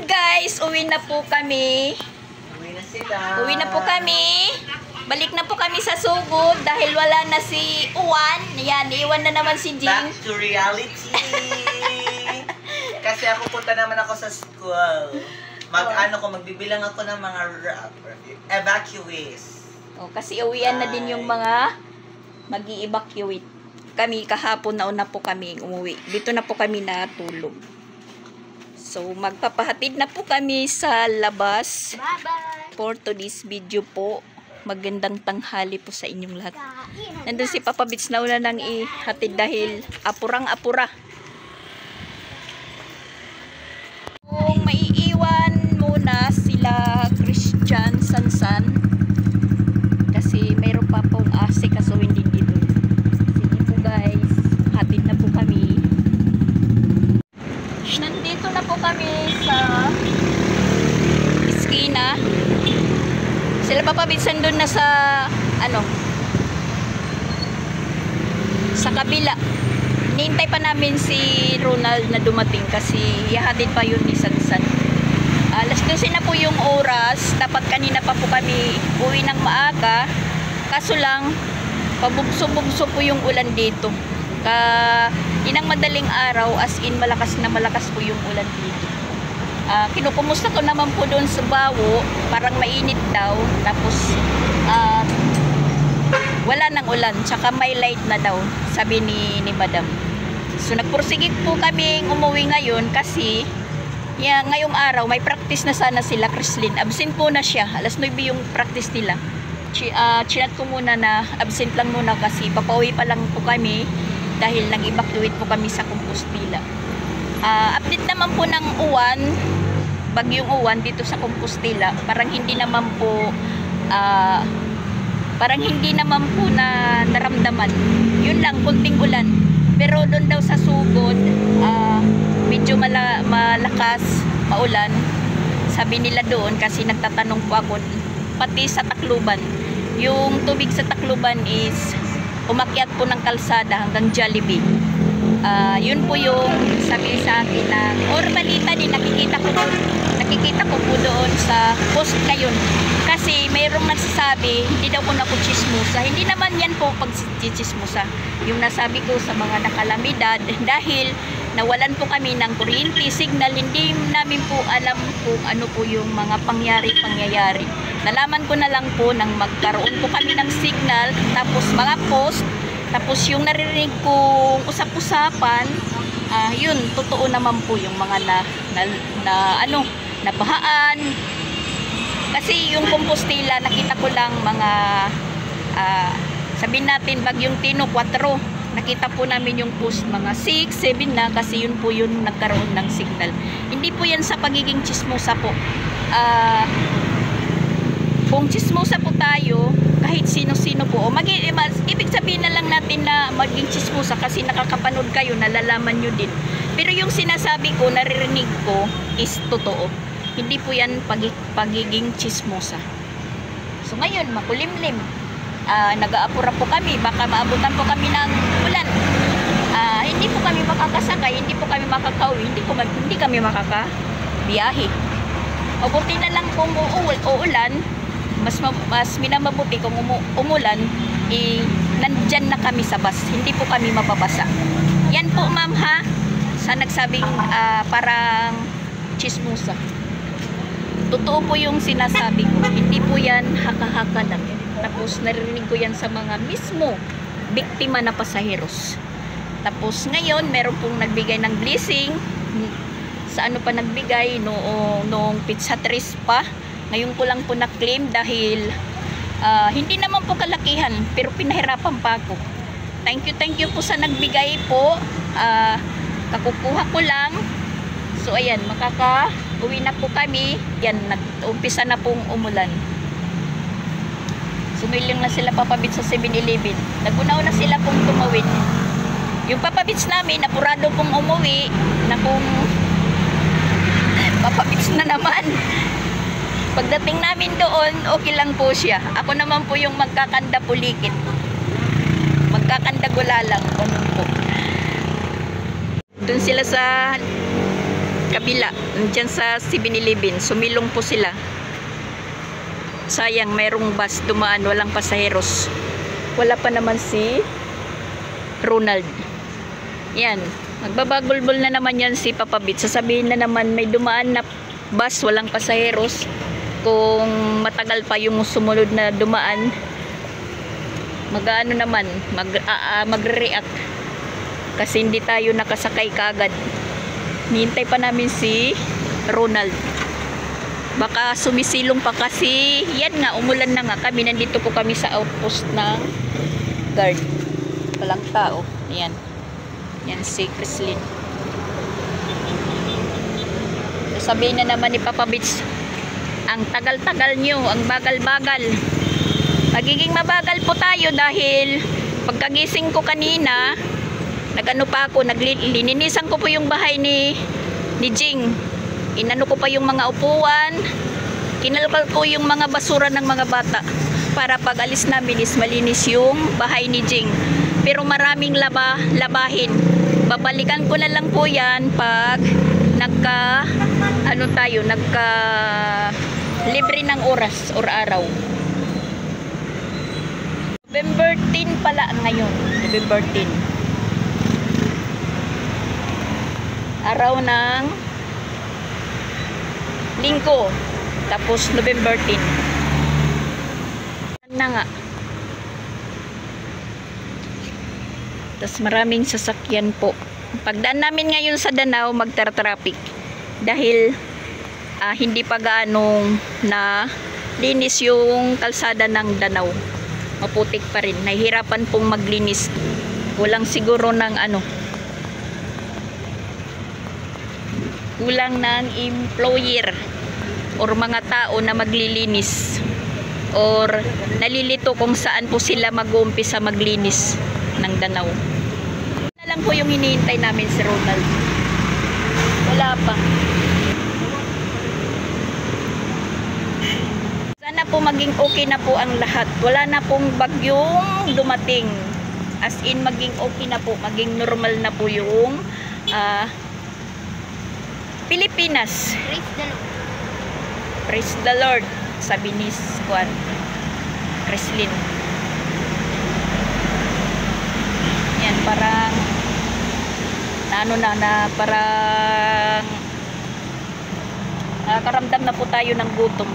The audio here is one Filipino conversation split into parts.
Ayan guys, uwi na po kami. Uwi na sila. Uwi na po kami. Balik na po kami sa sugod dahil wala na si Uwan. Ayan, iwan na naman si Jing. Back to reality. Kasi ako punta naman ako sa school. Magbibilang ako ng mga evacuees. Oh, kasi uwian na din yung mga mag-i-evacuate. Kami kahapon nauna po kami umuwi. Dito na po kami natulog. So, magpapahatid na po kami sa labas. Bye-bye. For today's video po. Magandang tanghali po sa inyong lahat. Nandun si Papa Bits na una nang ihatid dahil apurang-apura. Kung maiiwan muna sila Christian Sansan kasi mayroon pa pong kaso hindi dito. Sige po guys, hatid na po kami. Nandito na po kami sa iskina. Sila Papa Bitsan doon na sa sa kabila. Hinihintay pa namin si Ronald na dumating kasi ihahatid pa yun ni Sansan. Alas 12 na po yung oras. Dapat kanina pa po kami uwi ng maaga. Kaso lang pabugso-bugso po yung ulan dito. Inang madaling araw, as in malakas na malakas po yung ulan dito. Kinukumusta ko naman po doon sa Bawo, parang mainit daw, tapos wala nang ulan, tsaka may light na daw, sabi ni Madam. So nagpursigit po kami umuwi ngayon kasi ngayong araw may practice na sana sila Chrislyn. Absent po na siya, alas 9 yung practice nila. Chinat ko muna na absent lang muna kasi papauwi pa lang po kami dahil nag-evacuate po kami sa Compostela. Update naman po ng Uwan, bagyong Uwan dito sa Compostela, parang hindi naman po na naramdaman. Yun lang, kunting ulan. Pero doon daw sa sugod, medyo malakas paulan. Sabi nila doon kasi nagtatanong po ako, pati sa Tacloban. Yung tubig sa Tacloban is umakyat po ng kalsada hanggang Jollibee. Yun po yung sabi sa akin na or balita din nakikita ko po doon sa post ngayon. Kasi mayroong nagsasabi, hindi daw ko nakuchismusa. Hindi naman yan po pagchismusa. Yung nasabi ko sa mga nakalamidad dahil nawalan po kami ng kuryente, signal, hindi namin po alam kung ano po yung mga pangyayari. Nalaman ko na lang po nang magkaroon po kami ng signal, tapos mga post, tapos yung naririnig kong usap-usapan, yun, totoo naman po yung mga nabahaan. Kasi yung Compostela, nakita ko lang mga, sabihin natin, bagyong Tino, 4. Nakita po namin yung post mga 6, 7 na kasi yun po yun nagkaroon ng signal. Hindi po yan sa pagiging chismosa po. Kung chismosa po tayo, kahit sino-sino po, ibig sabihin na lang natin na maging chismosa kasi nakakapanood kayo, nalalaman nyo din. Pero yung sinasabi ko, naririnig ko is totoo. Hindi po yan pagiging chismosa. So ngayon, makulimlim. Nag-aapura po kami, baka maabutan po kami ng ulan. Hindi po kami makakasakay, hindi po kami makakauwi, hindi kami makakabiyahe. Mabuti na lang kung uulan, mas minamabuti kung umulan, nandyan na kami sa bus, hindi po kami mababasa. Yan po ma'am ha, sa nagsabing parang chismosa. Totoo po yung sinasabi ko, hindi po yan haka-haka lang. Tapos narinig ko yan sa mga mismo biktima na pasaheros. Tapos ngayon meron pong nagbigay ng blessing. Sa ano pa nagbigay noong pizza tres pa. Ngayon ko lang po na-claim dahil hindi naman po kalakihan pero pinahirapan pa ako. Thank you po sa nagbigay po. Kakukuha ko lang. So ayan, makaka-uwi na po kami. Yan, nag-umpisa na pong umulan. Sumiling na sila Papa Bits sa 7-Eleven. Naguna-una sila pong tumawid. Yung Papa Bits namin, apurado pong umuwi na kung Papa Bits na naman. Pagdating namin doon, okay lang po siya. Ako naman po yung magkakanda pulikit. Magkakanda gula lang. Ganun po. Doon sila sa kabila, dyan sa 7-Eleven. Sumilong po sila. Sayang, mayroong bus dumaan, walang pasaheros. Wala pa naman si Ronald. Yan, magbabagulbol na naman yan si Papa Bit. Sasabihin na naman may dumaan na bus, walang pasaheros. Kung matagal pa yung sumunod na dumaan, mag-ano naman, magre-react. Kasi hindi tayo nakasakay kagad. Nihintay pa namin si Ronald. Baka sumisilong pa kasi yan nga, umulan na nga kami. Nandito po kami sa outpost ng guard. Walang tao. Yan. Yan si Chrislyn. Sabihin na naman ni Papa Bits, ang tagal-tagal nyo, ang bagal-bagal. Magiging mabagal po tayo dahil pagkagising ko kanina, nagano pa ako, lininisan ko po yung bahay ni Jing. Inano ko pa yung mga upuan, kinalkal ko yung mga basura ng mga bata para pag alis namin is malinis yung bahay ni Jing. Pero maraming labahin. Babalikan ko na lang po yan pag libre ng oras or araw. November 10 pala ngayon. November 10. Araw ng Linggo. Tapos November 10. Na nga. Tapos maraming sasakyan po. Pagdaan namin ngayon sa Danau, magtar-traffic. Dahil hindi pa gaanong na linis yung kalsada ng Danau. Maputik pa rin. Nahihirapan pong maglinis. Kulang siguro ng kulang ng employer or mga tao na maglilinis or nalilito kung saan po sila mag-uumpisa maglinis ng Danau. Na lang po yung hinihintay namin si Ronald. Wala pa. Sana po maging okay na po ang lahat. Wala na pong bagyong dumating. As in maging okay na po, maging normal na po yung Pilipinas. Praise the Lord. Praise the Lord, sabi ni Chrislyn. Yan, parang parang nakakaramdam na po tayo ng gutom.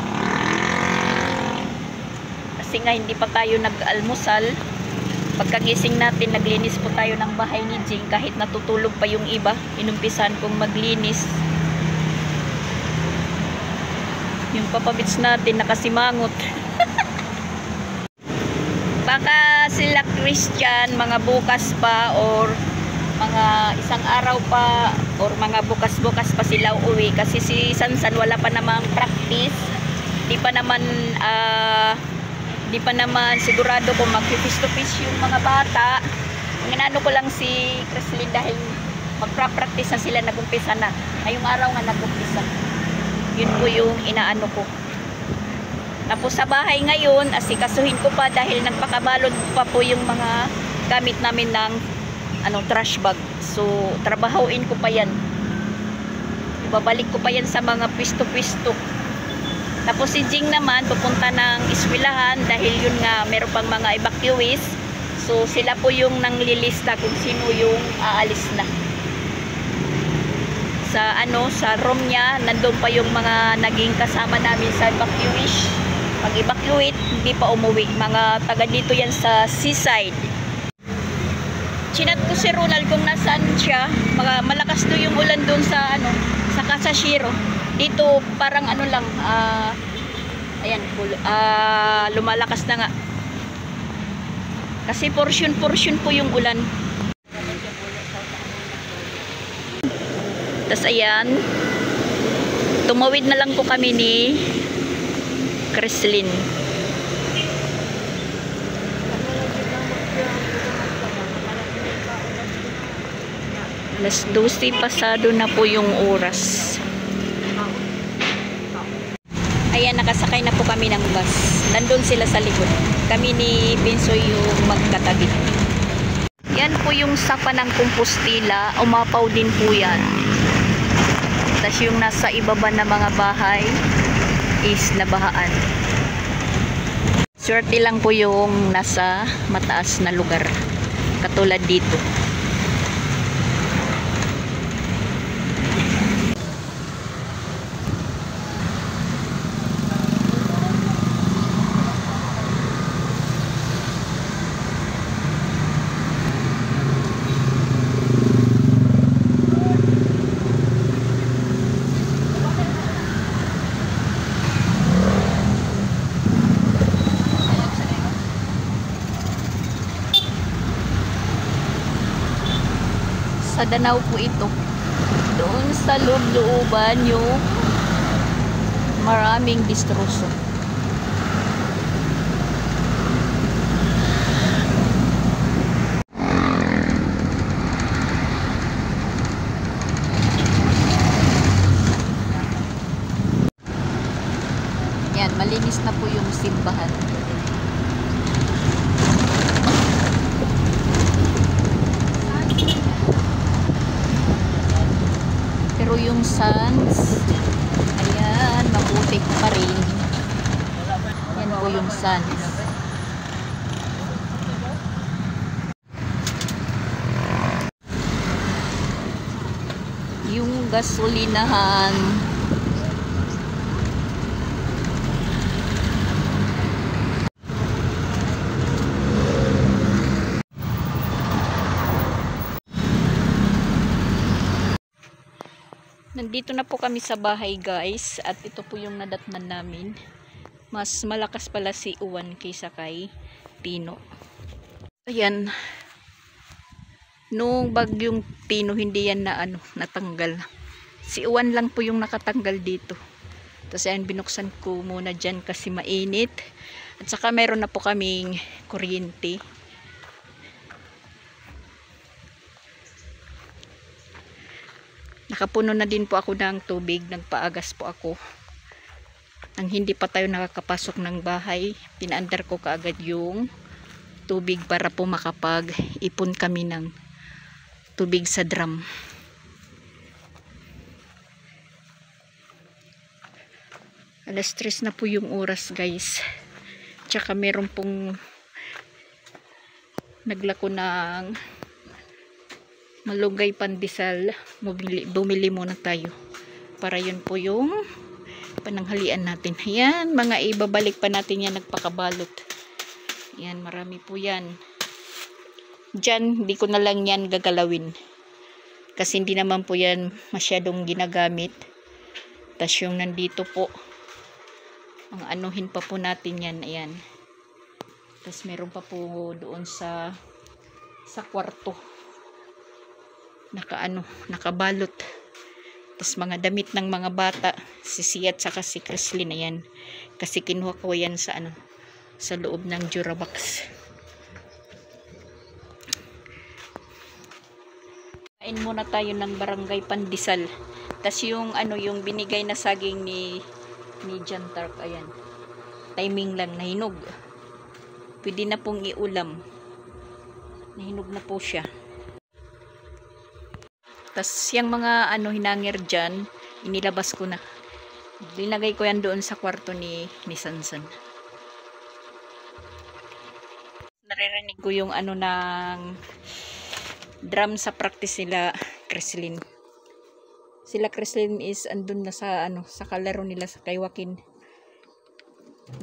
Kasi nga hindi pa tayo nag-almusal. Pagkagising natin, naglinis po tayo ng bahay ni Jing kahit natutulog pa yung iba. Inumpisan kong maglinis. Yung Papa Bits natin nakasimangot. Baka sila Christian mga bukas pa or mga isang araw pa or mga bukas-bukas pa sila uwi kasi si Sansan wala pa namang practice. Di pa naman sigurado kung mag-face to face yung mga bata. Inano ko lang si Chrislyn dahil magpa-practice na sila, nag-umpisa na. Ngayong araw nga nag-umpisa. Yun po yung inaano ko. Tapos sa bahay ngayon, asikasuhin ko pa dahil nagpakabalod pa po yung mga gamit namin ng trash bag. So, trabahoin ko pa yan. Ibabalik ko pa yan sa mga pwisto-pwisto. Tapos si Jing naman, pupunta ng eskwelahan dahil yun nga, meron pang mga evacuees. So, sila po yung nanglilista kung sino yung aalis na. Sa room niya, nandun pa yung mga naging kasama namin sa evacuees. Pag-evacuate, hindi pa umuwi. Mga taga dito yan sa seaside. Chinat ko si Ronald kung nasaan siya. Malakas do yung ulan doon sa sa Kasashiro. Dito parang lang, ayan, lumalakas na nga. Kasi portion po yung ulan. Tas ayan, tumawid na lang po kami ni Chrislyn. Alas 12 pasado na po yung oras. Ayan, nakasakay na po kami ng bus. Nandun sila sa likod. Kami ni Pinsoy yung magkatabi. Yan po yung sapa ng Compostela. Umapaw din po yan. Tas yung nasa ibaba na mga bahay is nabahaan. Swerte lang po yung nasa mataas na lugar. Katulad dito. Sa Danau po ito. Doon sa loob-looban yung maraming distroso. Yan, malinis na po yung simbahan. Pero yung sands, ayan, mabutik pa rin. Yan po yung sands. Yung gasolinahan. Nandito na po kami sa bahay guys, at ito po yung nadatnan namin. Mas malakas pala si Uwan kaysa kay Tino. Ayan. Nung bagyong Tino hindi yan na natanggal. Si Uwan lang po yung nakatanggal dito. Tapos ayan, binuksan ko muna dyan kasi mainit. At saka meron na po kaming kuryente. Nakapuno na din po ako ng tubig, nagpaagas po ako. Nang hindi pa tayo nakakapasok ng bahay, pinaandar ko kaagad yung tubig para po makapag-ipon kami ng tubig sa drum. Alas 3 na po yung oras guys. Tsaka meron pong naglako ng malunggay pandesal. Bumili muna tayo para yun po yung pananghalian natin. Ayan, mga ibabalik pa natin yan, nagpakabalot. Ayan, marami po yan. Diyan, hindi ko na lang yan gagalawin kasi hindi naman po yan masyadong ginagamit. Tas yung nandito po, ang anuhin pa po natin yan. Ayan, tas meron pa po doon sa kwarto nakabalot. Tas mga damit ng mga bata, si Siat saka si Creslin, ayan, kasi kinuha ko yan sa sa loob ng Durabox. Kain muna tayo ng barangay pandesal. Tas yung yung binigay na saging ni John Tark, ayan, timing lang, nahinog. Pwede na pong iulam, nahinog na po siya. Tas yung mga hinangir dyan, inilabas ko na. Linagay ko yan doon sa kwarto ni Sansan. Naririnig ko yung ng drum sa practice sila Creslin. Sila Creslin is andun na sa sa kalaro nila sa kay Joaquin.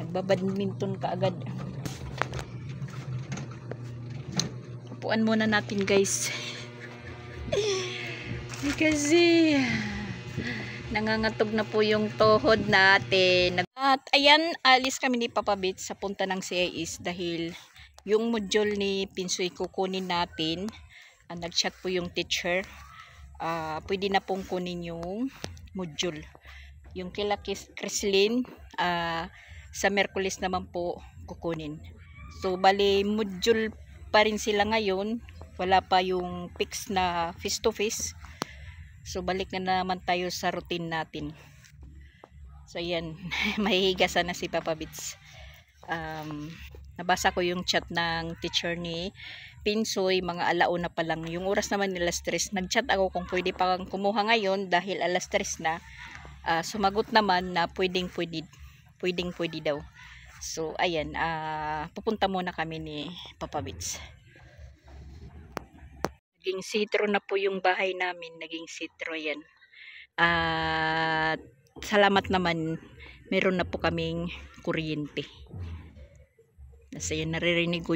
Nagbabadminton kaagad. Upuan muna natin guys. Kasi nangangatog na po yung tuhod natin. At ayan, alis kami ni Papa Bits sa punta ng CIS dahil yung module ni Pinsoy kukunin natin. Nag-chat po yung teacher. Pwede na pong kunin yung module. Yung kila Creslin, sa Merkulis naman po kukunin. So, bali module pa rin sila ngayon. Wala pa yung fix na face to face. So balik na naman tayo sa routine natin. So ayan, mahihiga sana si Papa Bits. Nabasa ko yung chat ng teacher ni Pinsoy, mga alauna pa lang. Yung oras naman nila stress. Nag-chat ako kung pwede pa kang kumuha ngayon dahil alas 3 na. Sumagot naman na pwedeng daw. So, ayan. Pupunta muna kami ni Papa Bits. Naging sitro na po yung bahay namin. Naging sitro yan. At salamat naman, meron na po kaming kuryente. Nasa yun, naririnig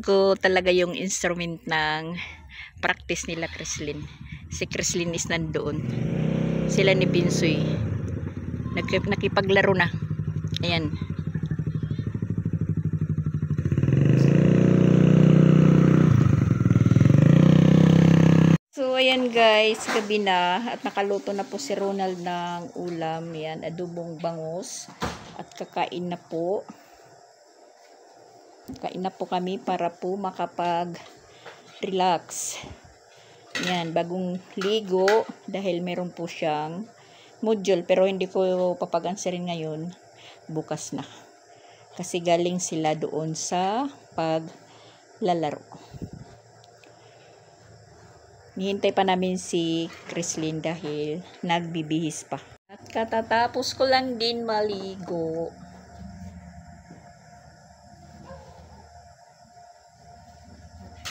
ko talaga yung instrument ng practice nila Chrislyn. Si Chrislyn is nandoon. Sila ni Pinsoy. Nakipaglaro na. Ayan. So, ayan guys, gabi na at nakaluto na po si Ronald ng ulam. Yan, adobong bangus at kakain na po. Kain na po kami para po makapag-relax. Yan, bagong ligo dahil meron po siyang module pero hindi ko papagansirin ngayon. Bukas na. Kasi galing sila doon sa paglalaro. Hihintay pa namin si Chrislyn dahil nagbibihis pa. At katatapos ko lang din maligo.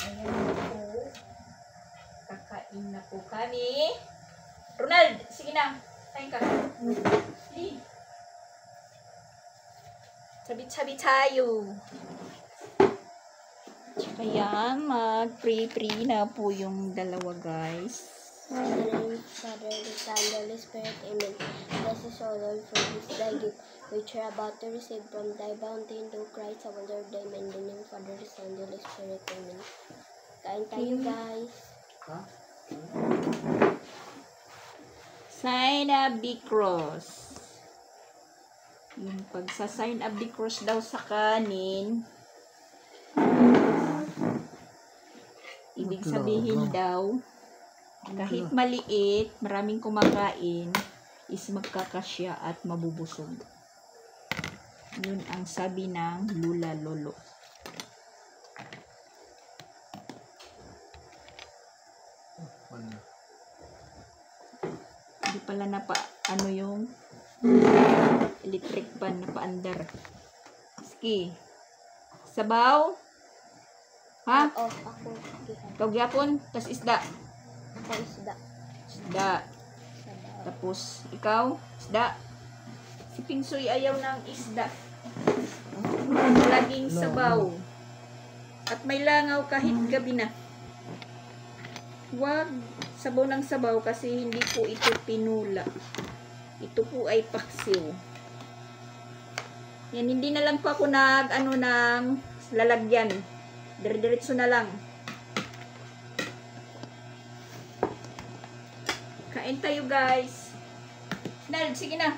Ayan po. Kakain na po kami. Ronald, sige na. Kain ka. Sige. Sabi-sabi tayo. Kaya mag-pray na po yung dalawa guys. In the name of the Father, the Son, and the Holy Spirit, Amen. Bless us, O Lord, for this thy gift, which we are about to receive from thy bounty, and through Christ, our Lord, Amen. In the name of the Father, the Son, and the Holy Spirit, Amen. Kain tayo guys. Sign of the cross. Yung pagsa-sign of the cross daw sa kanin, ibig sabihin daw, kahit maliit, maraming kumakain, is magkakasya at mabubusog. Yun ang sabi ng Lula Lolo. Hindi pala ano yung electric pan na paandar. Sige. Sabaw? Ha? Oh, ako. Ikaw gyapon, tas isda. Ako isda. Isda. Tapos, ikaw, isda. Si Pinsoy ayaw ng isda. Laging sabaw. At may langaw kahit gabi na. Huwag sabaw ng sabaw kasi hindi po ito pinula. Ito po ay paksiw. Yan, hindi na lang po ako ng lalagyan. Dire-diretso na lang. Kain tayo guys. Nal, sige na.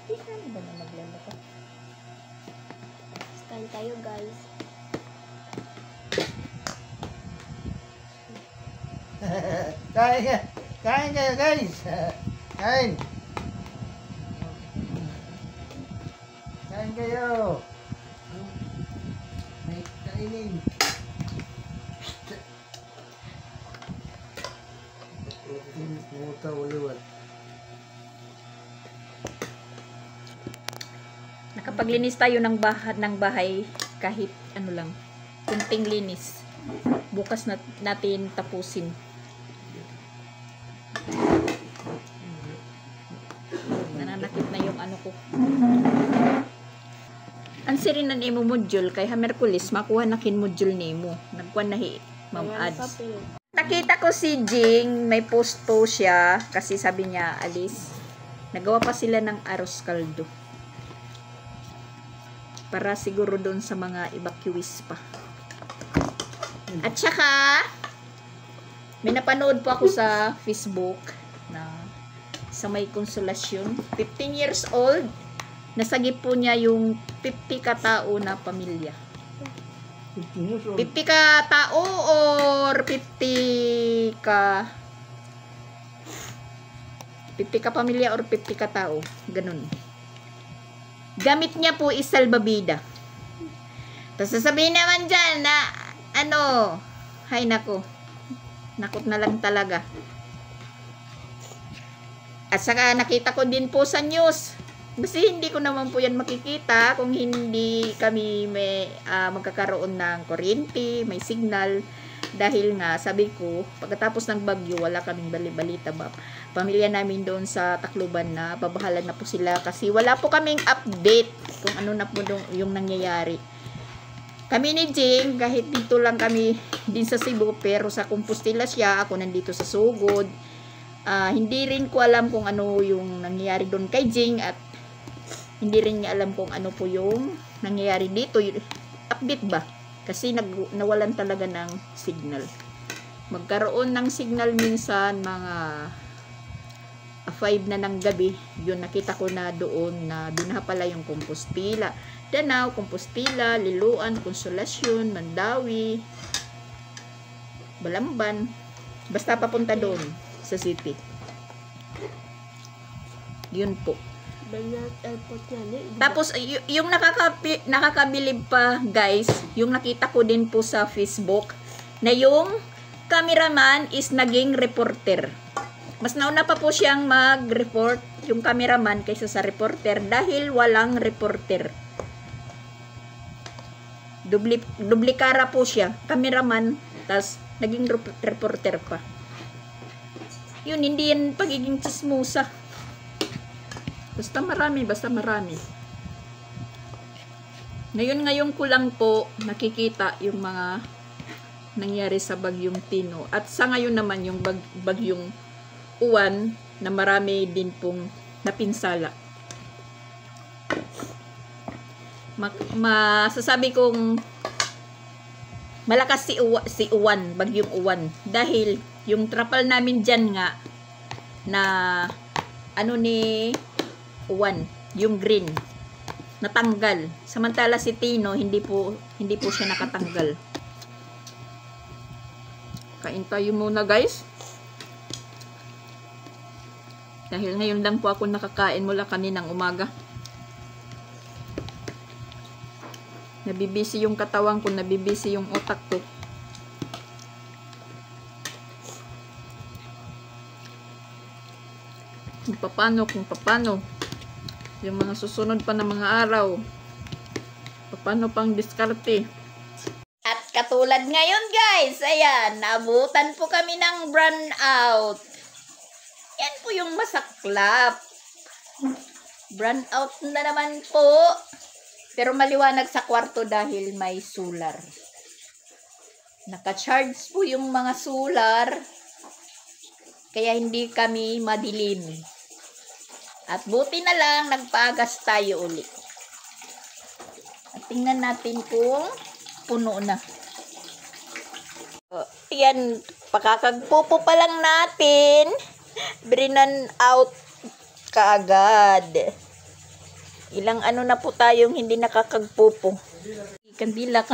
Hindi na ba na maglalako? Kain tayo guys. Kain kayo guys. Kain. Kain kayo. May kainin. Puta uliwan. Nakapaglinis tayo ng bahay kahit ano lang, kunting linis. Bukas natin tapusin. Nananakit na yung ano ko. Ang sirinan imo module kay Merkulis makuha nakin module nimo. Nagkuan nahi Ma'am Ads. Nakita ko si Jing, may post siya kasi sabi niya alis. Nagawa pa sila ng arroz caldo. Para siguro doon sa mga evacuees pa. At saka may napanood po ako sa Facebook na sa may konsolasyon, 15 years old, nasagip po niya yung 50 katao na pamilya. 50 ka tao or 50 ka pamilya or 50 ka tao, ganun. Gamit niya po is salbabida. Tapos sasabihin naman dyan na, ano, hay nako, nakot na lang talaga. At saka nakita ko din po sa news, kasi hindi ko naman po yan makikita kung hindi kami may magkakaroon ng kuryente, may signal. Dahil nga, sabi ko, pagkatapos ng bagyo, wala kaming bali-balita ba. Pamilya namin doon sa Tacloban na babahala na po sila kasi wala po kaming update kung ano na po yung nangyayari. Kami ni Jing, kahit dito lang kami din sa Cebu, pero sa Compostela siya, ako nandito sa Sugod. Hindi rin ko alam kung ano yung nangyayari doon kay Jing at hindi rin niya alam kung ano po yung nangyayari dito. Update ba? Kasi nawalan talaga ng signal. Magkaroon ng signal minsan mga 5 na ng gabi. Yun nakita ko na doon na binaha pala yung Compostela. Danao, Compostela, Liloan, Consolacion, Mandawi, Balamban. Basta papunta doon sa city. Yun po. Tapos, yung nakakabilib pa, guys, yung nakita ko din po sa Facebook, na yung cameraman is naging reporter. Mas nauna pa po siyang mag-report, yung cameraman, kaysa sa reporter, dahil walang reporter. Dublikara po siya, cameraman, tas naging reporter pa. Yun, hindi yan pagiging chismosa. Basta marami. Ngayon ko lang po nakikita yung mga nangyari sa bagyong Tino. At sa ngayon naman yung bagyong Uwan na marami din pong napinsala. Masasabi kong malakas si Uwan, bagyong Uwan. Dahil yung trapal namin dyan nga na ano ni Uwan, yung green natanggal. Samantala si Tino hindi po siya nakatanggal. Kain tayo muna, guys. Dahil ngayon lang po ako nakakain mula kaninang umaga. Nabibisi yung katawan ko, nabibisi yung utak ko. Kung paano yung mga susunod pa na mga araw, paano pang diskarte. At katulad ngayon, guys, ayan, naabutan po kami ng brownout. Yan po yung masaklap. Brownout na naman po. Pero maliwanag sa kwarto dahil may solar. Naka-charge po yung mga solar. Kaya hindi kami madilim. At buti na lang, nagpaagas tayo uli. At tingnan natin kung puno na. Yan, pakakagpupo pa lang natin. Brinan out kaagad. Ilang ano na po tayong hindi nakakagpupo. Kandila.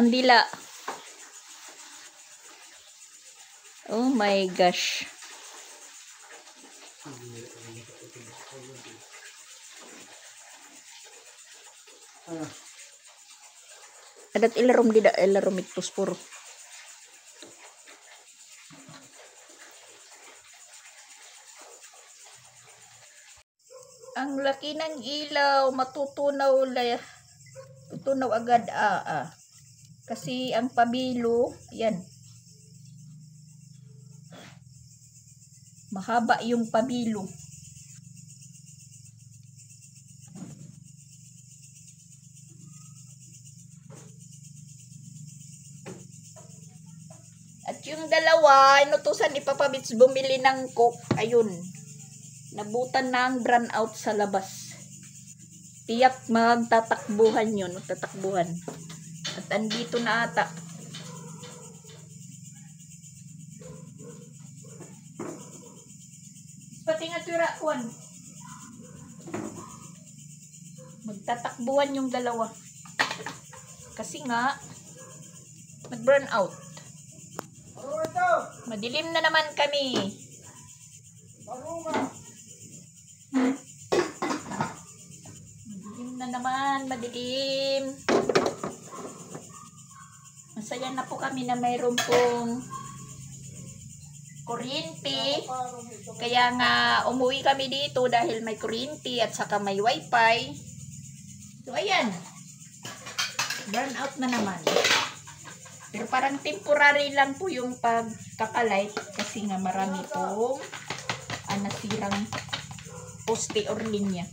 Oh my gosh. Adat ilarom it posporo. Ang laki ng ilaw, matutunaw agad Kasi ang pabilo, yan. Mahaba yung pabilo. At yung dalawa, inutusan ipapabits bumili ng coke. Ayun. Nabutan na ang brownout sa labas. Tiyak magtatakbuhan yun. Magtatakbuhan. At andito na ata. Pati nga tira, Juan. Magtatakbuhan yung dalawa. Kasi nga, nag-burn out. Madilim na naman kami. Madilim na naman, madilim. Masaya na po kami na mayroon pong kuryente. Kaya nga umuwi kami dito dahil may kuryente at saka may wifi. So ayan. Burn out na naman. Pero parang temporary lang po yung pagkakalight kasi nga marami pong nasirang poste or linya.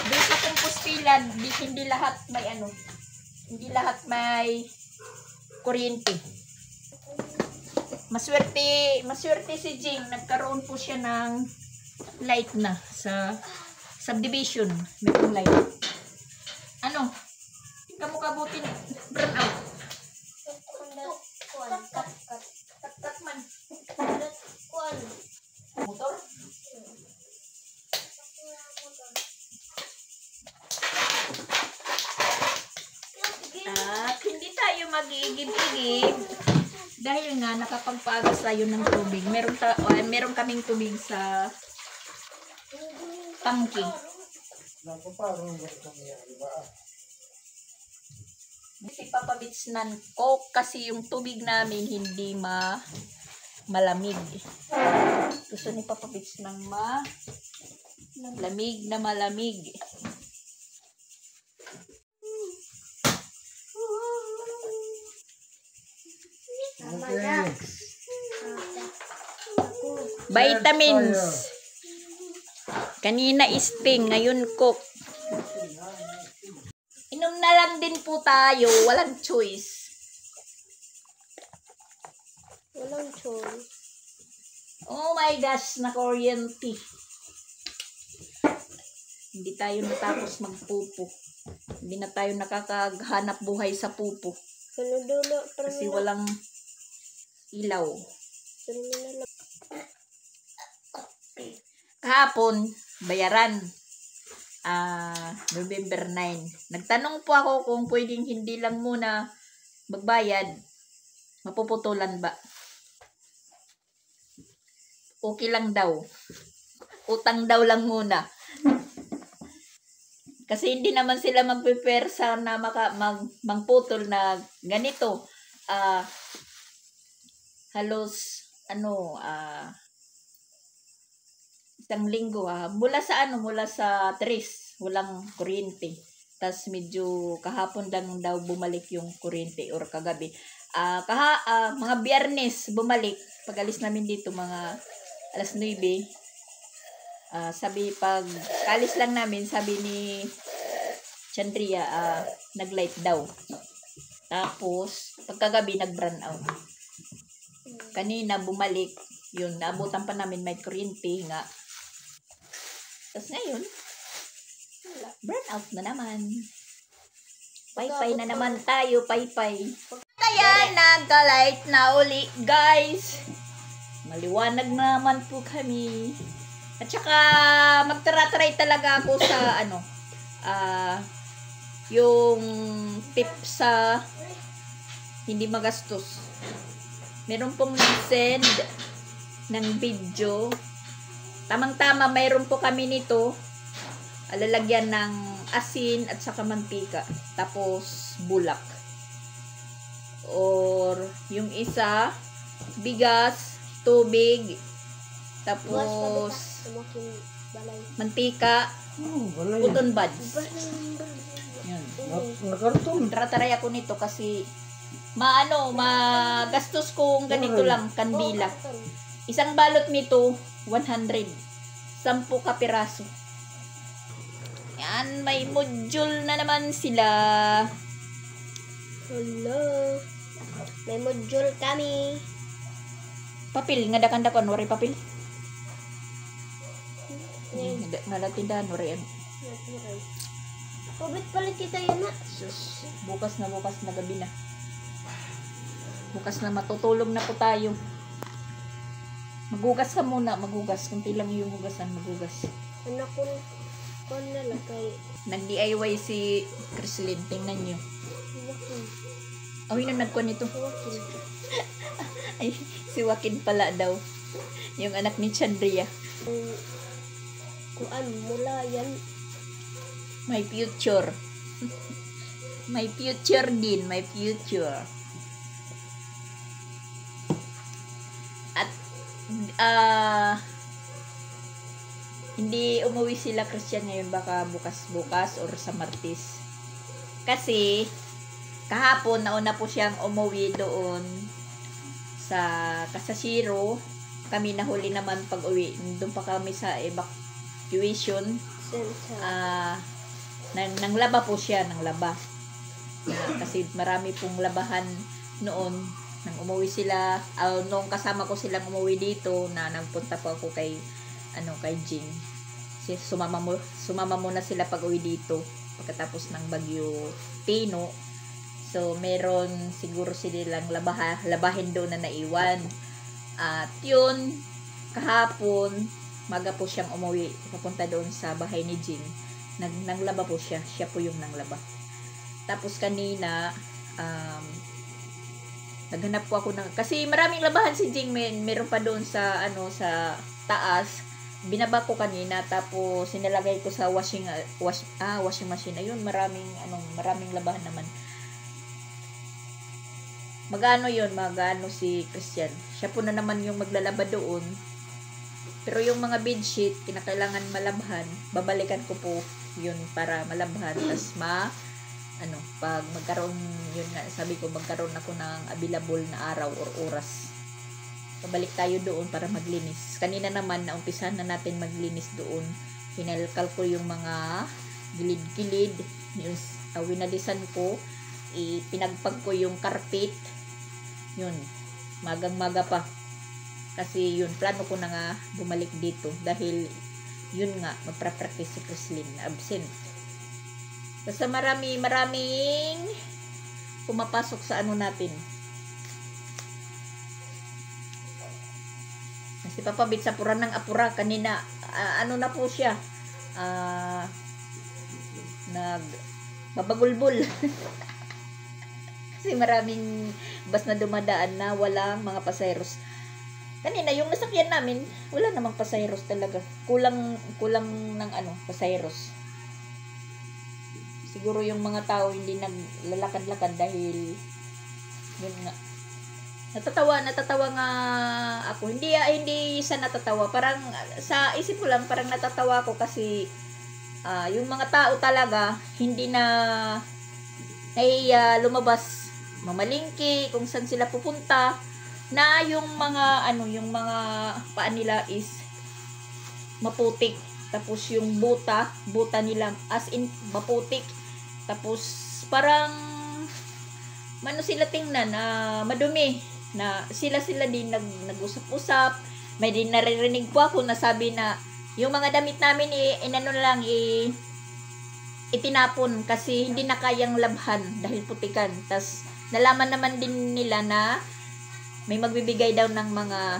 Doon sa pong postilan, hindi lahat may hindi lahat may kuryente. Maswerte si Jing, nagkaroon po siya ng light na sa subdivision. Merong light. Ano? Kamu kabutin burn out. Kat man. Motor? At hindi tayo mag-iigib-igib dahil nga nakapagpagas tayo ng tubig. Meron kaming tubig sa tangke. Si Papa Bits nan Coke kasi yung tubig namin hindi malamig. Gusto ni Papa Bits ng malamig na malamig. Okay. Vitamins. Kanina Sting, ngayon Coke. Inom na lang din po tayo, walang choice. Walang choice. Oh my gosh, na kuryente. Hindi tayo natapos magpupo. Hindi na tayo nakakaghanap buhay sa pupo. Kasi walang ilaw. Kahapon, bayaran. November 9. Nagtanong po ako kung pwedeng hindi lang muna magbayad. Mapuputulan ba? Okay lang daw. Utang daw lang muna. Kasi hindi naman sila mag-prepare sa na mangputol na ganito. Halos isang linggo mula sa 3 walang kuryente. Tas medyo kahapon lang daw bumalik yung kuryente or kagabi. Mga Biyernes bumalik. Pag-alis namin dito mga alas 9. Pag kalis lang namin, sabi ni Chandria, nag-light daw. Tapos pagkagabi nag-brown out. Kanina bumalik, yun, naabutan pa namin may kuryente nga. Tapos ngayon, burn out na naman. Pay-pay na naman tayo, pay-pay. Ayan, nagka-light na uli, guys. Maliwanag naman po kami. At saka, magtara-try talaga ako sa, yung tip sa hindi magastos. Meron pong nag-send ng video. Tamang-tama, mayroon po kami nito. Lalagyan ng asin at saka mantika. Tapos, bulak. Or, yung isa, bigas, tubig, tapos, mantika, cotton buds. Yan. Nakarton. Tara-taray ako nito kasi, magastos kong ganito lang, kandila. Isang balot nito, 100. 10 kapiraso. Yan, may module na naman sila. Hello. May module kami. Papel, nga dakan-dakan, wari papel. Nga tindahan, wari yan. Pabit pala kita yan na. Sus, bukas na gabi na. Bukas na matutulog na po tayo. Magugas ka muna, magugas. Kunti lang yung hugasan, magugas. Anak ko nalagay. Nag-DIY si Chrislyn, tingnan nyo. Yun ang nagkuhan nito. Ay, si Joaquin pala daw. Yung anak ni Chandria. Kuan mula yan. My future. May future din, may future. At hindi umuwi sila Christian ngayon, baka bukas-bukas or sa Martes. Kasi kahapon nauna po siyang umuwi doon sa Kasasiro. Kami nahuli naman pag-uwi. Doon pa kami sa evacuation. Nanglaba po siya, nanglaba. Kasi marami pong labahan noon. Nang umuwi sila, nung kasama ko silang umuwi dito, na nagpunta po ako kay Jing. Kasi sumama muna sila pag-uwi dito pagkatapos ng Bagyo Pino. So meron siguro silang labahin doon na naiwan. At yun, kahapon maga po siyang umuwi papunta doon sa bahay ni Jing. Nanglaba po siya po yung nanglaba. Tapos kanina naghanap po ako kasi maraming labahan si Jing, meron pa doon sa sa taas. Binaba ko kanina, tapos sinalagay ko sa washing machine. Ayun, maraming labahan naman. Magano si Christian. Siya po na naman yung maglalaba doon. Pero yung mga bedsheet, kinakailangan malabhan. Babalikan ko po yun para malabhan. Tapos pag magkaroon, yun nga, sabi ko, magkaroon ako ng available na araw or oras. Pabalik tayo doon para maglinis. Kanina naman, naumpisahan na natin maglinis doon. Hinalkal ko yung mga gilid-gilid. Yung winalisan ko. Pinagpag ko yung carpet. Yun. Magang-maga pa. Kasi yun, plano ko na nga bumalik dito. Dahil, yun nga, magpra-practice si Chrislyn. Absent. Basta maraming pumapasok sa natin. Si Papa Bit sa puran ng apura kanina, na po siya, babagulbul. Kasi maraming bus na dumadaan na walang mga pasayeros. Kanina yung nasakyan namin, wala namang pasayeros talaga. Kulang ng pasayeros. Siguro yung mga tao hindi naglalakad-lakad dahil yun nga. Natatawa nga ako. Hindi sa natatawa. Parang sa isip ko lang, parang natatawa ako kasi yung mga tao talaga hindi na lumabas, mamalingki kung saan sila pupunta, na yung mga paa nila is maputik. Tapos yung buta nila as in maputik. Tapos parang sila tingnan, madumi, na sila din nag-usap-usap. May din naririnig po ako na sabi na yung mga damit namin itinapon kasi hindi na kayang labhan dahil putikan. Tas nalaman naman din nila na may magbibigay daw ng mga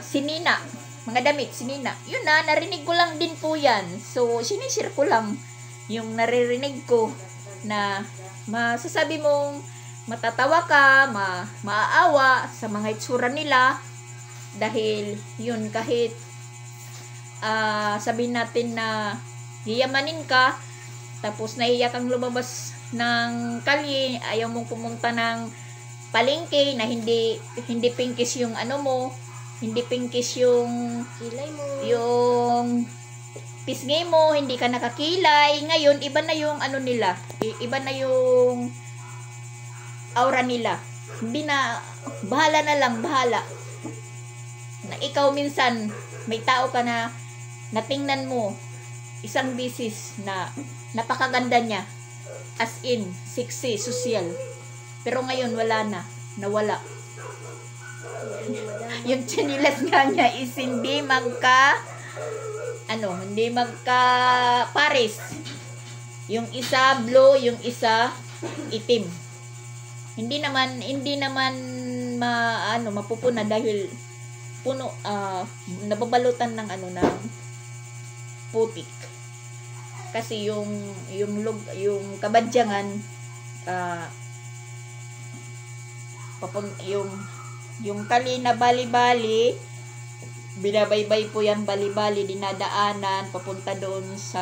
damit sinina. Yun narinig ko lang din po yan. So sinishare ko lang yung naririnig ko, na masasabi mong matatawa ka, maaawa sa mga itsura nila. Dahil yun, kahit sabihin natin na hiyamanin ka, tapos nahiya kang lumabas ng kalye, ayaw mong pumunta ng palengke na hindi pinkish yung hindi pinkish yung Kilay mo. Yung pisngi mo, hindi ka nakakilay. Ngayon, iba na yung nila. Iba na yung aura nila. Hindi na, bahala na lang, bahala. Na ikaw minsan, may tao ka na natingnan mo isang bisis na napakaganda niya. As in, sexy, social. Pero ngayon, wala na. Nawala. Yung chinilas nga niya is hindi pares. Yung isa blue, yung isa itim. Hindi naman mapupuna dahil puno, nababalutan ng ng putik. Kasi yung kabadyangan, yung tali na bali-bali, binabaybay po yan, bali-bali, dinadaanan papunta doon sa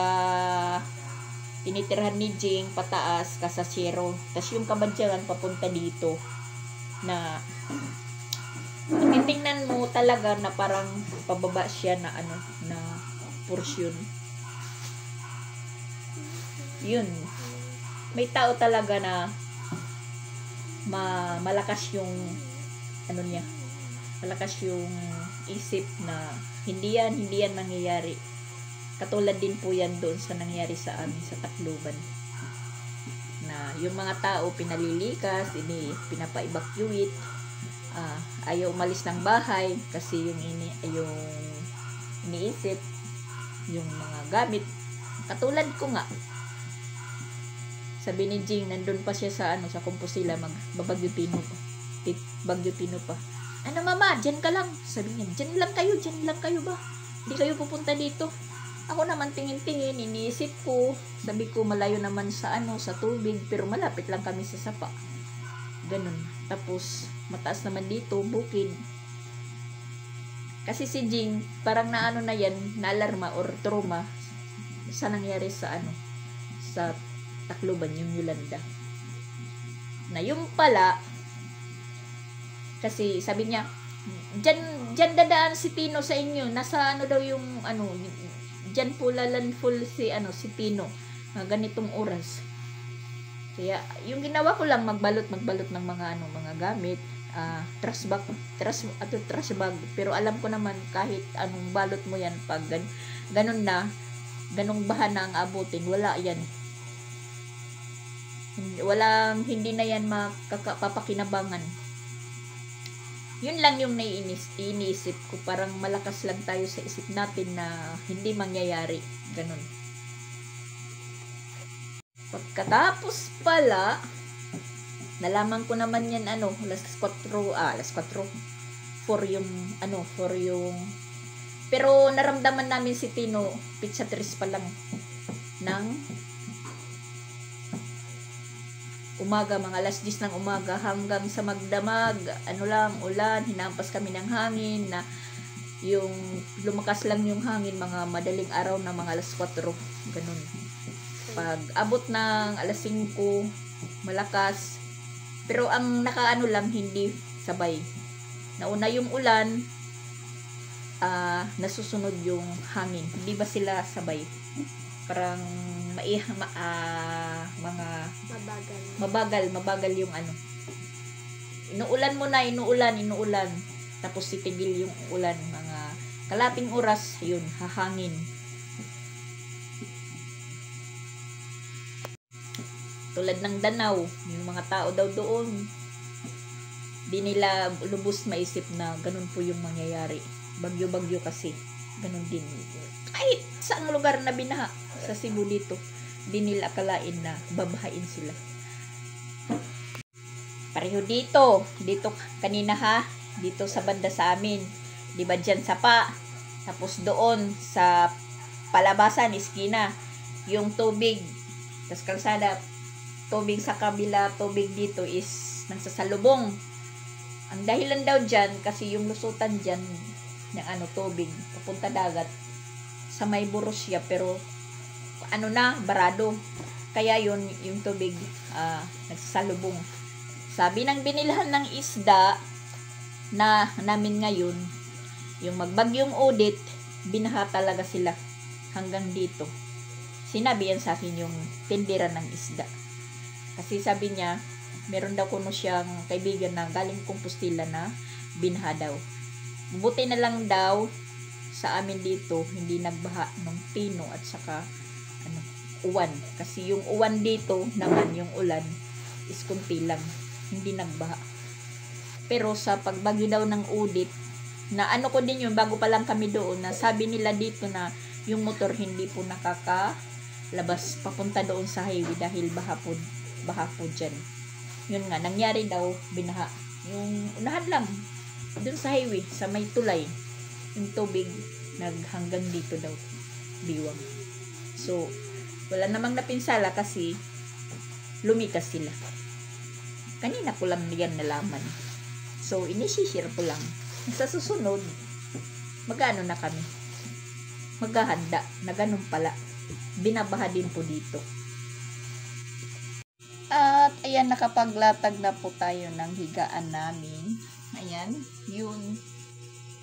tinitirhan ni Jing pataas kasasero. Tapos yung kabadyagan papunta dito na titingnan mo talaga na parang pababa siya na ano na portion. Yun. May tao talaga na malakas yung ano niya. Malakas yung isip na hindi yan nangyayari. Katulad din po yan doon sa nangyari sa amin sa Tacloban. Na yung mga tao pinalilikas, pinapa-evacuate, ayaw umalis ng bahay kasi yung iniisip, yung mga gamit. Katulad ko nga, sabi ni Jing, nandun pa siya sa sa Compostela, Bagyo Pino pa. Ano mama, dyan ka lang. Sabi niya, dyan lang kayo ba? Hindi kayo pupunta dito. Ako naman tingin-tingin, iniisip ko, sabi ko malayo naman sa sa tubig, pero malapit lang kami sa sapa. Ganun. Tapos, mataas naman dito, bukid. Kasi si Jing, parang na yan, na-alarma or trauma sa nangyari sa sa Tacloban, yung Yolanda. Na yung pala, kasi sabi niya, dyan dadaan si Tino sa inyo. Nasa daw yung dyan po lalandfall si Tino. Ganitong oras. Kaya yung ginawa ko lang magbalot ng mga mga gamit, trash bag. Pero alam ko naman kahit anong balot mo yan pag ganong baha na ang abutin, wala yan. Hindi na yan papakinabangan. Yun lang yung iniisip ko. Parang malakas lang tayo sa isip natin na hindi mangyayari. Ganun. Pagkatapos pala, nalaman ko naman yan alas 4 for yung pero naramdaman namin si Tino pizza 3 pa lang ng umaga, mga alas 10 ng umaga hanggang sa magdamag, ulan, hinampas kami ng hangin na yung lumakas lang yung hangin mga madaling araw na mga alas 4, ganun. Pag abot ng alas 5, malakas, pero ang lang, hindi sabay. Nauna yung ulan, nasusunod yung hangin, hindi ba sila sabay? Parang mabagal yung inuulan, tapos titigil yung ulan, mga kalating oras, yun, hahangin. Tulad ng Danau, yung mga tao daw doon, di nila lubos maisip na ganun po yung mangyayari. Bagyo kasi, ganun din. Kahit saang lugar na binaha sa Cebu dito, di nila akalain na babahain sila. Pareho dito kanina dito sa banda sa amin, di ba dyan sapa, tapos doon sa palabasan, iskina, yung tubig, tas kalsada, tubig sa kabila, tubig dito is nagsasalubong. Ang dahilan daw dyan, kasi yung lusutan dyan ng tubig, papunta dagat, sa may Borussia, pero barado. Kaya yun, yung tubig nagsasalubong. Sabi ng binilhan ng isda na namin ngayon, yung magbagyong Odette, binaha talaga sila hanggang dito. Sinabi yan sa akin yung tindera ng isda. Kasi sabi niya, meron daw kuno siyang kaibigan na galing Compostela na binaha daw. Buti na lang daw sa amin dito, hindi nagbaha ng Tino at saka uwan. Kasi yung uwan dito naman, yung ulan is kunti lang, hindi nagbaha. Pero sa pagbagyo daw ng Odette, na ko din yun, bago pa lang kami doon, na sabi nila dito na yung motor hindi po nakakalabas papunta doon sa highway dahil baha po dyan. Yun nga, nangyari daw, binaha. Yung unahan lang, doon sa highway, sa may tulay, yung tubig, hanggang dito daw, biwang. So, wala namang napinsala kasi lumikas sila. Kanina ko lang yan nalaman. So, inisishare ko lang. Sa susunod, na kami. Maghahanda na ganun pala. Binabaha din po dito. ayan, nakapaglatag na po tayo ng higaan namin. Ayan, yun.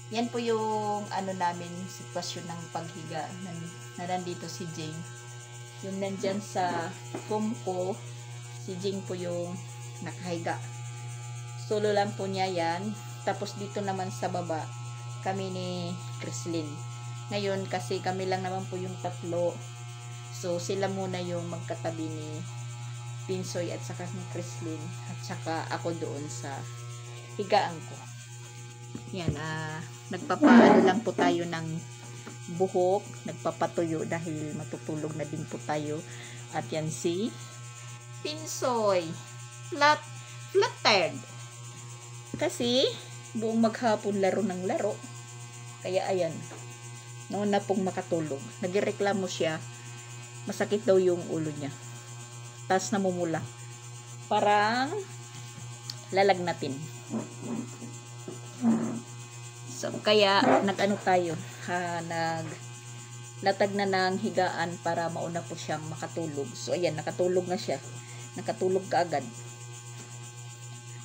Yan po yung ano namin, sitwasyon ng paghiga na nandito si Jing. Yung nandyan sa foam ko, si Jing po yung nakahiga. Solo lang po niya yan. Tapos dito naman sa baba, kami ni Chrislyn. Ngayon, kasi kami lang naman po yung tatlo. So, sila muna yung magkatabi ni Pinsoy at saka ni Chrislyn. At saka ako doon sa higaan ko. Yan, nagpapaano lang po tayo ng buhok, nagpapatuyo dahil matutulog na din po tayo. At yan si Pinsoy, flattered. Kasi, buong maghapon laro ng laro. Kaya ayan, noon na pong makatulog. Nagreklamo siya, masakit daw yung ulo niya. Tapos namumula. Parang lalagnatin. So, kaya nag-ano tayo, naglatag na ng higaan para mauna po siyang makatulog. So, ayan, nakatulog na siya. Nakatulog ka agad.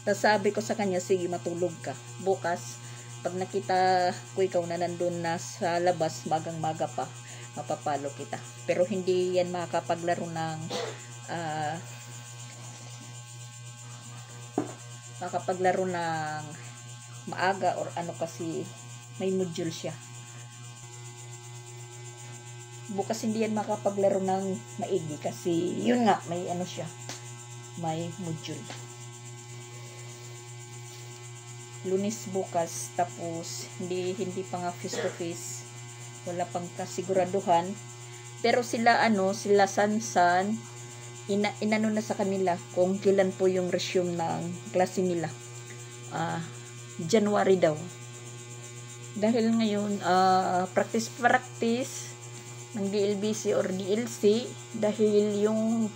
Tapos sabi ko sa kanya, sige, matulog ka. Bukas, pag nakita ko ikaw na nandun na sa labas, magang-maga pa, mapapalo kita. Pero hindi yan makakapaglaro ng maaga or ano kasi may module siya. Bukas hindi yan makapaglaro ng maigi kasi yun nga, may ano siya, may module. Lunes bukas, tapos hindi pa nga face to face, wala pang kasiguraduhan. Pero sila Sansan, inano na sa kanila kung kailan po yung resume ng klase nila. January daw. Dahil ngayon, practice ng DLBC or DLC, dahil yung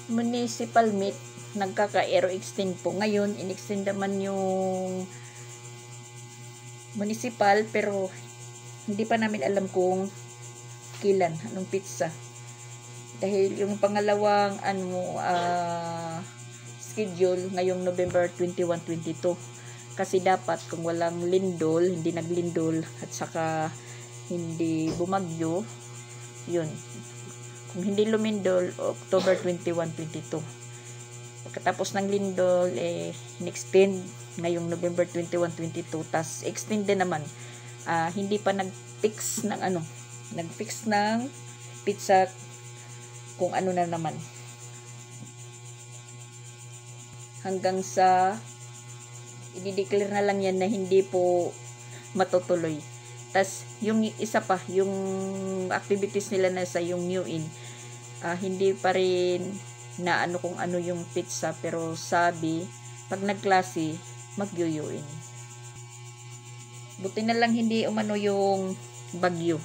municipal meet, nagkaka-aero extend po. Ngayon, in-extend naman yung municipal, pero hindi pa namin alam kung kailan, anong pizza. Dahil yung pangalawang schedule ngayong November 21, 22. Kasi dapat kung walang lindol, hindi naglindol at saka hindi bumagyo, yun. Kung hindi lumindol, October 21, 22. Pagkatapos ng lindol, in-extend ngayong November 21, 22. Tas extend din naman. Hindi pa nag-fix ng pizza kung ano na naman. Hanggang sa i-declare na lang yan na hindi po matutuloy. Tas yung isa pa, yung activities nila na sa yung New In, hindi pa rin na kung ano yung pizza, pero sabi pag nagklase mag-UUin. Buti na lang hindi umano yung bagyo.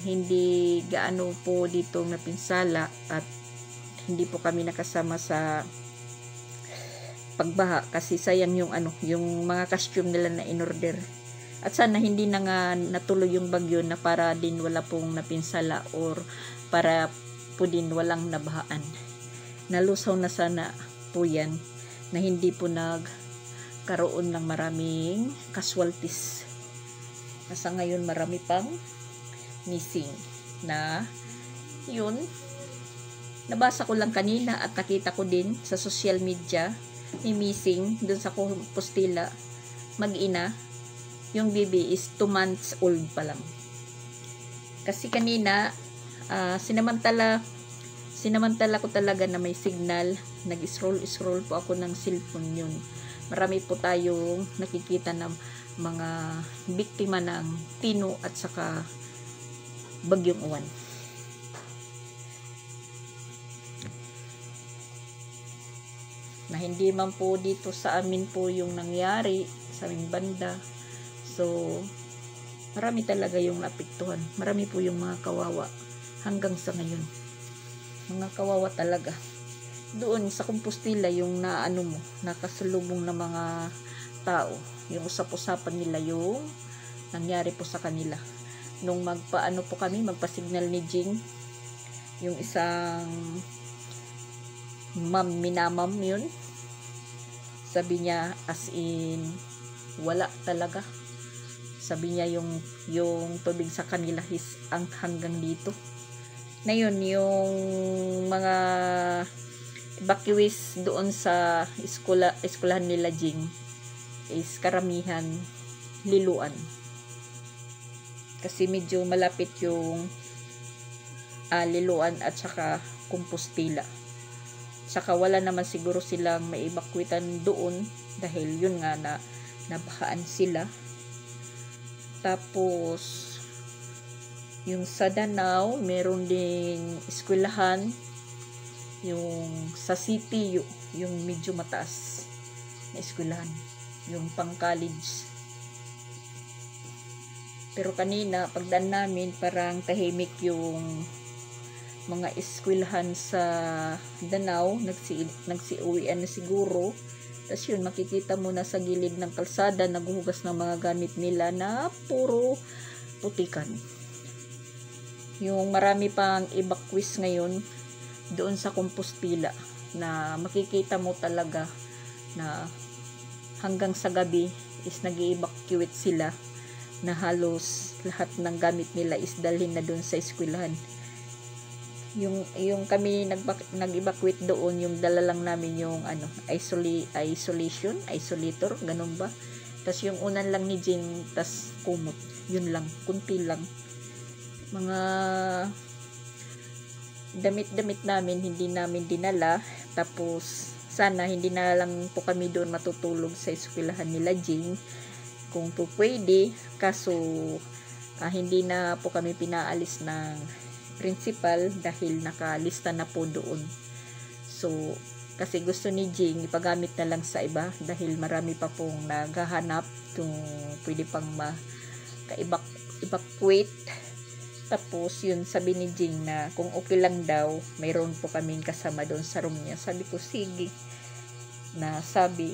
Hindi gaano po dito napinsala at hindi po kami nakasama sa pagbaha kasi sayang yung yung mga costume nila na in-order. At sana hindi na nga natuloy yung bagyo na para din wala pong napinsala or para po din walang nabahaan. Nalusaw na sana po yan na hindi po nagkaroon ng maraming casualties. Kasi ngayon marami pang missing na yun. Nabasa ko lang kanina at nakita ko din sa social media, may missing dun sa Compostela, mag-ina. Yung baby is 2 months old pa lang. Kasi kanina, sinamantala ko talaga na may signal. Nag-scroll po ako ng cellphone yun. Marami po tayong nakikita ng mga biktima ng Tino at saka Bagyong Uwan. Na hindi man po dito sa amin po yung nangyari sa aming banda. So, marami talaga yung naapektuhan. Marami po yung mga kawawa hanggang sa ngayon. Mga kawawa talaga. Doon sa Compostela, yung nakasalubong na mga tao, yung usap-usapan nila yung nangyari po sa kanila. Nung magpa-signal ni Jing, yung isang minamam yun. Sabi niya, as in, wala talaga. Sabi niya yung tubig sa kanila is hanggang dito. Na yun, yung mga evacuees doon sa eskulahan nila Jing is karamihan liluan. Kasi medyo malapit yung liluan at saka Compostela. Saka wala naman siguro silang maibakwitan doon dahil yun nga na nabahaan sila. Tapos yung sa Danao meron ding eskwelahan, yung sa city yung medyo mataas na eskwelahan, yung pang college. Pero kanina pagdaan namin parang tahimik yung mga eskwelahan sa Danao, nagsiuwian na siguro. Tapos yun, makikita mo na sa gilid ng kalsada naghuhugas ng mga gamit nila na puro putikan. Yung marami pang evacuees ngayon doon sa Compostela na makikita mo talaga na hanggang sa gabi is nag-evacuate sila, na halos lahat ng gamit nila is dalhin na doon sa eskwelahan. Yung kami nag-evacuate doon, yung dala lang namin yung isolator, ganun ba? Tas yung unan lang ni Jing, tas kumot, yun lang, kunti lang. Mga damit namin hindi namin dinala. Tapos sana hindi na lang po kami doon matutulog sa eskwelahan nila Jing kung po pwede, kaso hindi na po kami pinaalis ng principal dahil nakalista na po doon. So kasi gusto ni Jing ipagamit na lang sa iba dahil marami pa pong naghahanap kung pwede pang evacuate. Tapos yun, sabi ni Jing na kung okay lang daw, mayroon po kaming kasama doon sa room niya. Sabi ko, sige. Na sabi,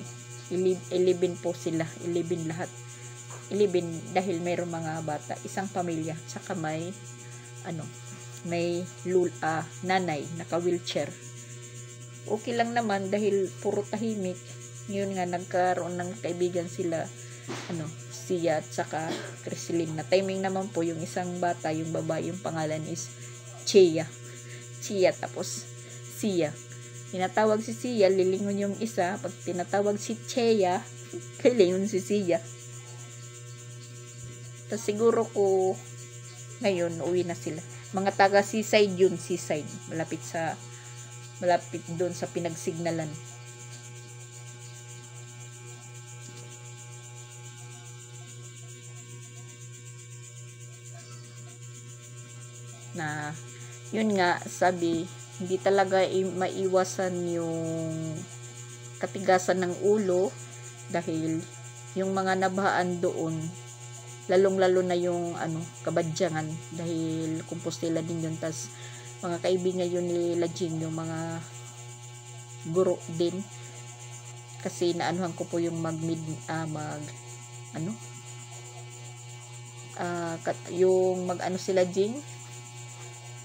11 po sila, 11 lahat. 11 dahil mayroong mga bata, isang pamilya, tsaka may nanay, naka-wheelchair. Okay lang naman dahil puro tahimik. Yun nga, nagkaroon ng kaibigan sila, Sia at saka Crislin. Na timing naman po yung isang bata, yung babae, yung pangalan is Chia, tapos Sia. Tinatawag si Sia, lilingon yung isa. Pag tinatawag si Chia, lilingon si Sia. Tapos siguro ko ngayon uwi na sila. Mga taga seaside yun, seaside. Malapit doon sa pinagsignalan. Na yun nga, sabi hindi talaga maiwasan yung katigasan ng ulo dahil yung mga nabahaan doon, lalong-lalo na yung Kabadyangan dahil Compostela din yun. Tas mga kaibigan yun ni Lajing, yung mga guro din, kasi naanuhan ko po yung sila Jing,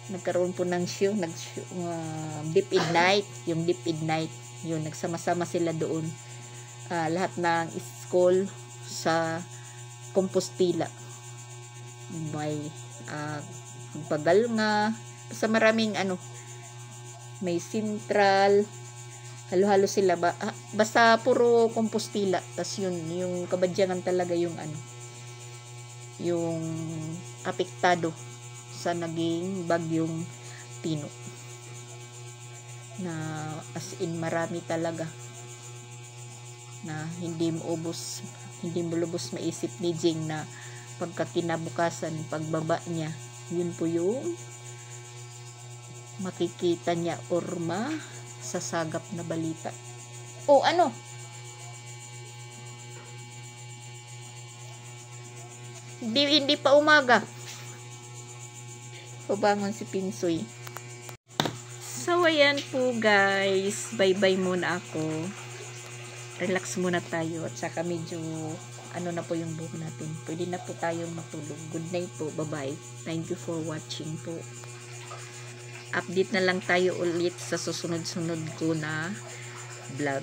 nagkaroon po ng show, Deep in Night, yun, nagsama-sama sila doon, lahat ng school sa Compostela, may Pagalnga, sa maraming may Central, halo-halo sila basta puro Compostela. Tas yun, yung Kabadyangan talaga yung yung apektado sa naging bagyong Tino, na as in marami talaga na hindi mo lubos maisip ni Jing na pagkakinabukasan, pagbaba niya, yun po yung makikita niya or sasagap na balita. Hindi pa umaga, pabangon si Pinsoy. So ayan po guys, bye muna ako, relax muna tayo, at saka medyo na po yung buhok natin, pwede na po tayong matulog. Good night po, bye bye, thank you for watching po. update na lang tayo ulit sa susunod-sunod ko na vlog.